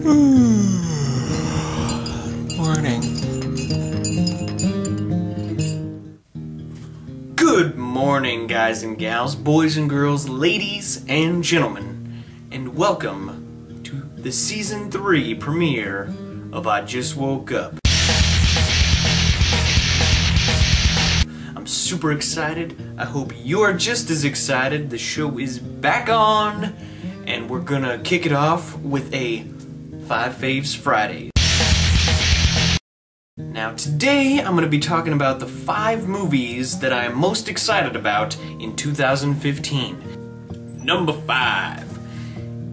Morning. Good morning, guys and gals, boys and girls, ladies and gentlemen, and welcome to the Season 3 premiere of I Just Woke Up. I'm super excited. I hope you're just as excited. The show is back on, and we're gonna kick it off with a 5 Faves Friday. Now today I'm going to be talking about the 5 movies that I am most excited about in 2015. Number 5,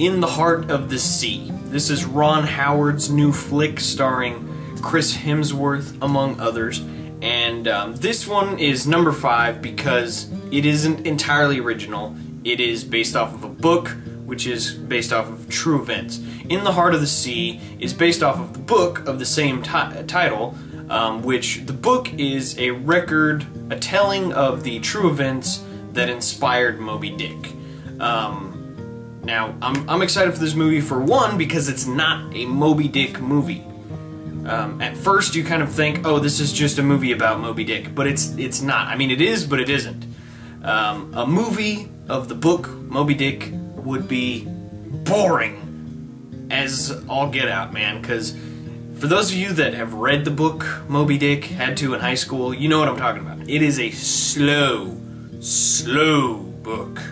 In the Heart of the Sea. This is Ron Howard's new flick starring Chris Hemsworth, among others. And this one is number 5 because it isn't entirely original. It is based off of a book, which is based off of true events. In the Heart of the Sea is based off of the book of the same title, which the book is a telling of the true events that inspired Moby Dick. Now, I'm excited for this movie for one because it's not a Moby Dick movie. At first you kind of think, oh, this is just a movie about Moby Dick, but it's not. I mean, it is, but it isn't. A movie of the book Moby Dick would be boring as all get out, man, because for those of you that have read the book Moby Dick, had to in high school, you know what I'm talking about. It is a slow book,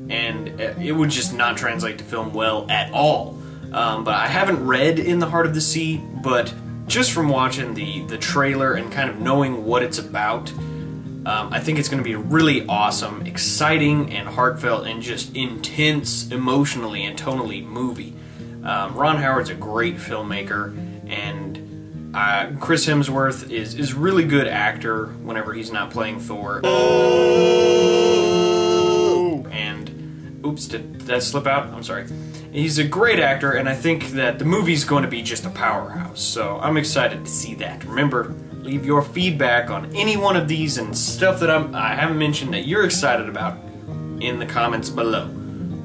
and it would just not translate to film well at all. But I haven't read In the Heart of the Sea, but just from watching the trailer and kind of knowing what it's about, I think it's going to be a really awesome, exciting, and heartfelt, and just intense emotionally and tonally movie. Ron Howard's a great filmmaker, and Chris Hemsworth is a really good actor whenever he's not playing Thor. And, oops, did that slip out? I'm sorry. He's a great actor, and I think that the movie's going to be just a powerhouse, so I'm excited to see that. Remember, leave your feedback on any one of these and stuff that I haven't mentioned that you're excited about in the comments below.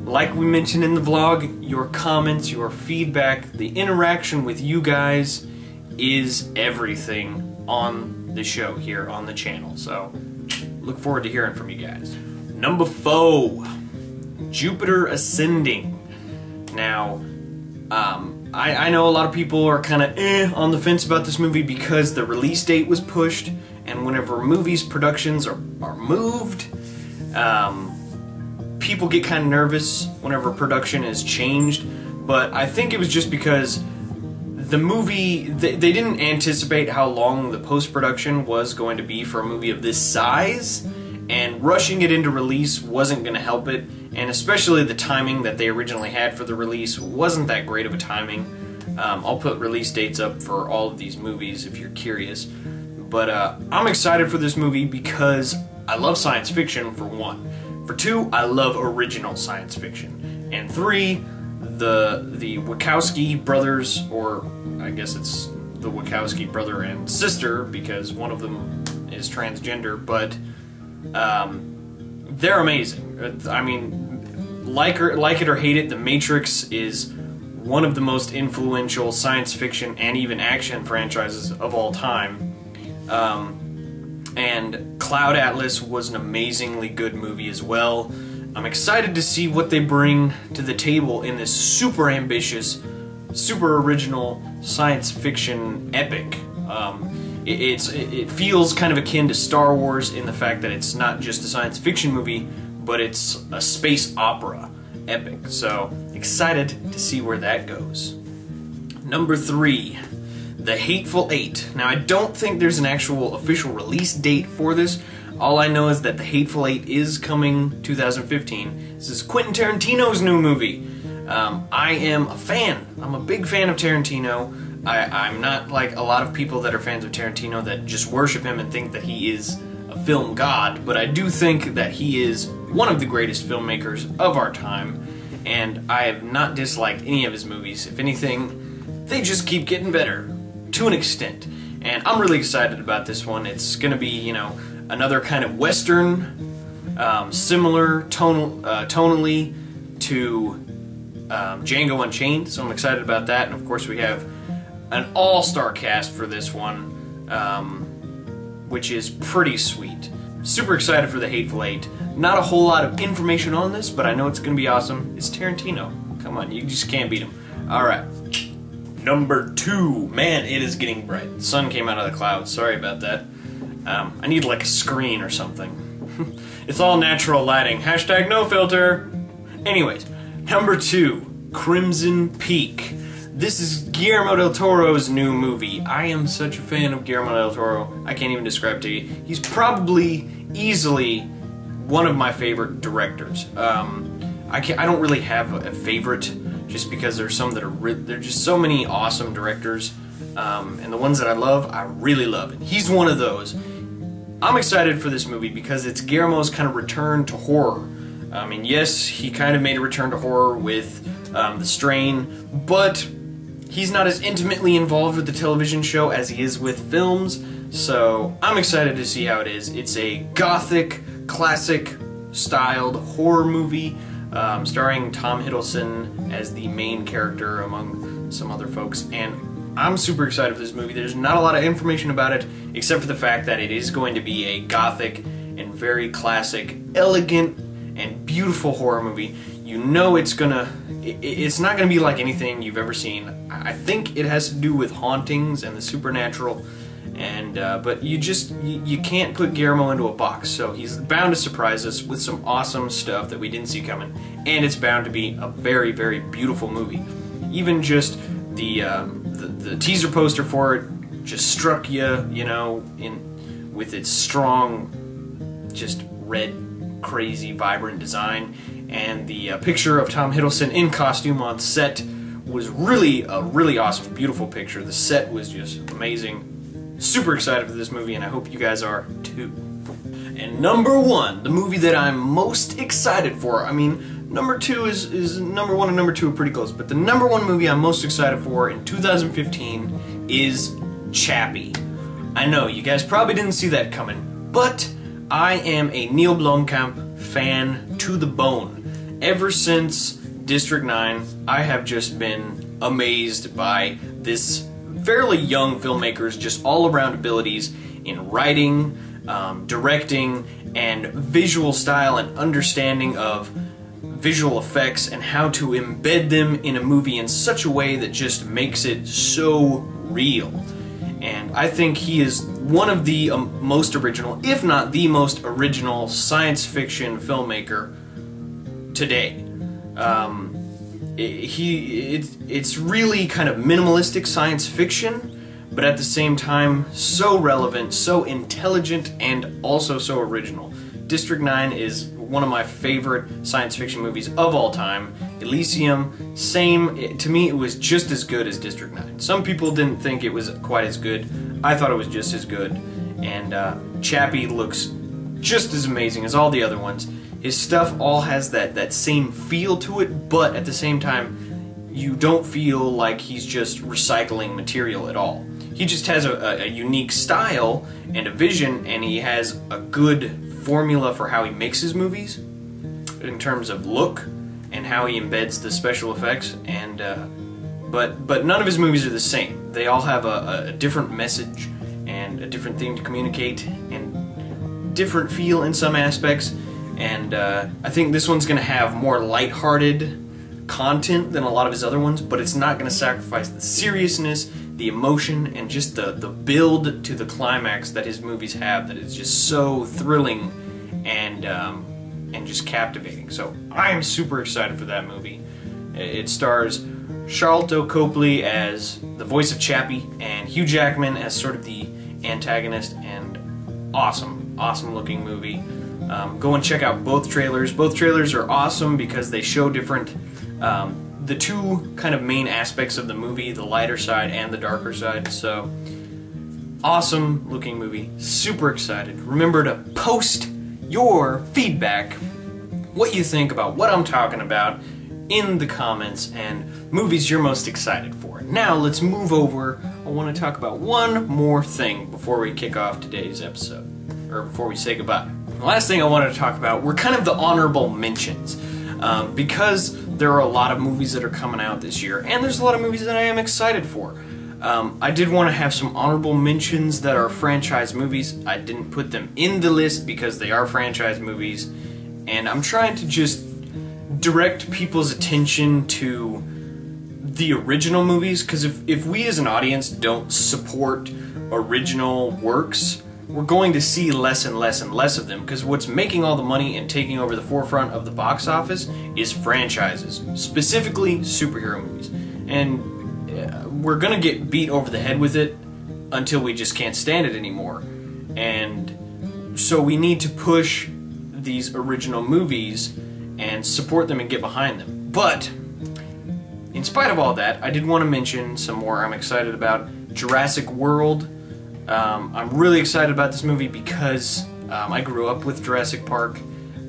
Like we mentioned in the vlog, your comments, your feedback, the interaction with you guys is everything on the show here on the channel. So, look forward to hearing from you guys. Number 4, Jupiter Ascending. Now, I know a lot of people are kind of on the fence about this movie because the release date was pushed, and whenever movies' productions are moved, people get kind of nervous whenever production is changed, but I think it was just because the movie, they didn't anticipate how long the post-production was going to be for a movie of this size, and rushing it into release wasn't going to help it, and especially the timing that they originally had for the release wasn't that great of a timing. I'll put release dates up for all of these movies if you're curious, but I'm excited for this movie because I love science fiction, for one. For 2, I love original science fiction. And 3, the Wachowski brothers, or I guess it's the Wachowski brother and sister because one of them is transgender, but they're amazing. I mean, like it or hate it, The Matrix is one of the most influential science fiction and even action franchises of all time. And Cloud Atlas was an amazingly good movie as well. I'm excited to see what they bring to the table in this super ambitious, super original science fiction epic. It feels kind of akin to Star Wars in the fact that it's not just a science fiction movie, but it's a space opera epic. So, excited to see where that goes. Number 3. The Hateful Eight. Now, I don't think there's an actual official release date for this. All I know is that The Hateful Eight is coming 2015. This is Quentin Tarantino's new movie. I am a fan. I'm a big fan of Tarantino. I'm not like a lot of people that are fans of Tarantino that just worship him and think that he is a film god, but I do think that he is one of the greatest filmmakers of our time, and I have not disliked any of his movies. If anything, they just keep getting better. To an extent, and I'm really excited about this one. It's gonna be, you know, another kind of Western, similar tonally to Django Unchained, so I'm excited about that. And of course we have an all-star cast for this one, which is pretty sweet. Super excited for the Hateful Eight. Not a whole lot of information on this, but I know it's going to be awesome. It's Tarantino. Come on, you just can't beat him. Alright. Number 2. Man, it is getting bright. The sun came out of the clouds. Sorry about that. I need like a screen or something. It's all natural lighting. Hashtag no filter. Anyways, number 2. Crimson Peak. This is Guillermo del Toro's new movie. I am such a fan of Guillermo del Toro, I can't even describe to you. He's probably, easily, one of my favorite directors. I don't really have a favorite, just because there's some that are there's just so many awesome directors, and the ones that I love, I really love. And he's one of those. I'm excited for this movie because it's Guillermo's kind of return to horror. I mean, yes, he kind of made a return to horror with The Strain, but he's not as intimately involved with the television show as he is with films, so I'm excited to see how it is. It's a gothic, classic-styled horror movie, starring Tom Hiddleston as the main character among some other folks, and I'm super excited for this movie. There's not a lot of information about it, except for the fact that it is going to be a gothic and very classic, elegant, and beautiful horror movie. You know it's not gonna be like anything you've ever seen. I think it has to do with hauntings and the supernatural, and but you can't put Guillermo into a box, so he's bound to surprise us with some awesome stuff that we didn't see coming, and it's bound to be a very, very beautiful movie. Even just the teaser poster for it just struck you, you know, with its strong, just red, crazy, vibrant design, and the picture of Tom Hiddleston in costume on set was really a really awesome, beautiful picture. The set was just amazing. Super excited for this movie, and I hope you guys are too. And number 1, the movie that I'm most excited for. I mean, number 2 is number 1 and number 2 are pretty close, but the number 1 movie I'm most excited for in 2015 is Chappy. I know, you guys probably didn't see that coming, but I am a Neil Blomkamp fan to the bone. Ever since District 9, I have just been amazed by this fairly young filmmaker's just all-around abilities in writing, directing, and visual style and understanding of visual effects and how to embed them in a movie in such a way that just makes it so real. And I think he is one of the most original, if not the most original, science fiction filmmaker today. It's really kind of minimalistic science fiction, but at the same time so relevant, so intelligent, and also so original. District 9 is one of my favorite science fiction movies of all time. Elysium, same. To me, it was just as good as District 9. Some people didn't think it was quite as good. I thought it was just as good. And Chappy looks just as amazing as all the other ones. His stuff all has that same feel to it, but at the same time, you don't feel like he's just recycling material at all. He just has a unique style and a vision, and he has a good formula for how he makes his movies in terms of look and how he embeds the special effects, and but none of his movies are the same. They all have a different message and a different thing to communicate and different feel in some aspects, and I think this one's gonna have more lighthearted content than a lot of his other ones, but it's not gonna sacrifice the seriousness, the emotion, and just the build to the climax that his movies have, that is just so thrilling and just captivating. So I am super excited for that movie. It stars Charlton Copley as the voice of Chappy and Hugh Jackman as sort of the antagonist, and awesome looking movie. Go and check out both trailers. Both trailers are awesome because they show different the two kind of main aspects of the movie, the lighter side and the darker side. So awesome looking movie, super excited. Remember to post your feedback, what you think about what I'm talking about, in the comments, and movies you're most excited for. Now let's move over. I want to talk about one more thing before we kick off today's episode, or before we say goodbye. The last thing I wanted to talk about were kind of the honorable mentions. because there are a lot of movies that are coming out this year, and there's a lot of movies that I am excited for. I did want to have some honorable mentions that are franchise movies. I didn't put them in the list because they are franchise movies, and I'm trying to just direct people's attention to the original movies, because if we as an audience don't support original works, we're going to see less and less and less of them, because what's making all the money and taking over the forefront of the box office is franchises, specifically superhero movies. And we're gonna get beat over the head with it until we just can't stand it anymore. And so we need to push these original movies and support them and get behind them. But in spite of all that, I did want to mention some more I'm excited about. Jurassic World. I'm really excited about this movie because I grew up with Jurassic Park.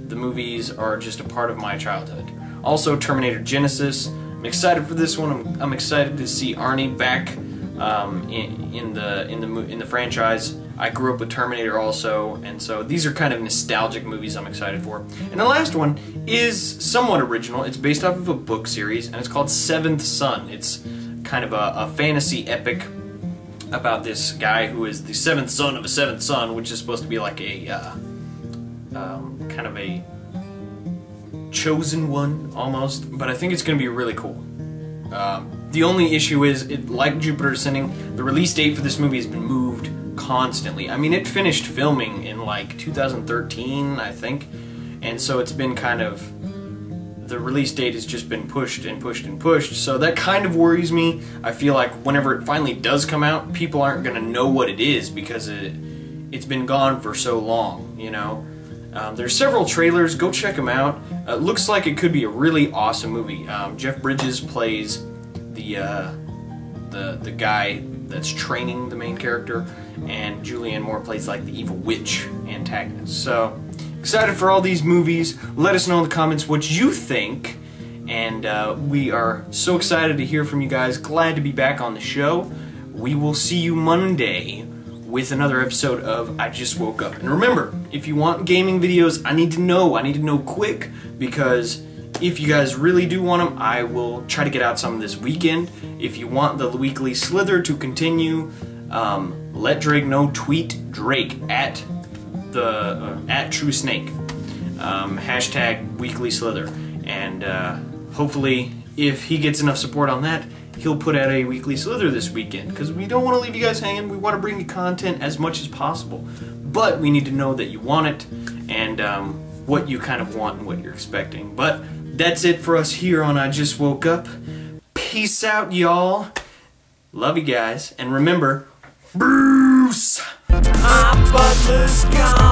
The movies are just a part of my childhood. Also, Terminator Genesis. I'm excited for this one. I'm excited to see Arnie back in the franchise. I grew up with Terminator also, and so these are kind of nostalgic movies I'm excited for. And the last one is somewhat original. It's based off of a book series, and it's called Seventh Son. It's kind of a fantasy epic about this guy who is the seventh son of a seventh son, which is supposed to be like a kind of a chosen one almost, but I think it's going to be really cool. The only issue is, like Jupiter Ascending, the release date for this movie has been moved constantly. I mean, it finished filming in like 2013, I think, and so it's been kind of, the release date has just been pushed and pushed and pushed, so that kind of worries me. I feel like whenever it finally does come out, people aren't going to know what it is because it's been gone for so long, you know? There's several trailers, go check them out. It looks like it could be a really awesome movie. Jeff Bridges plays the guy that's training the main character, and Julianne Moore plays like the evil witch antagonist. So, excited for all these movies. Let us know in the comments what you think, and we are so excited to hear from you guys. Glad to be back on the show. We will see you Monday with another episode of I Just Woke Up. And remember, if you want gaming videos, I need to know quick, because if you guys really do want them, I will try to get out some this weekend. If you want the weekly Slither to continue, let Drake know. Tweet Drake at True Snake, hashtag Weekly Slither, and hopefully, if he gets enough support on that, he'll put out a Weekly Slither this weekend, because we don't want to leave you guys hanging. We want to bring you content as much as possible, but we need to know that you want it, and what you kind of want and what you're expecting. But that's it for us here on I Just Woke Up. Peace out, y'all. Love you guys, and remember, Bruce! My butler's gone.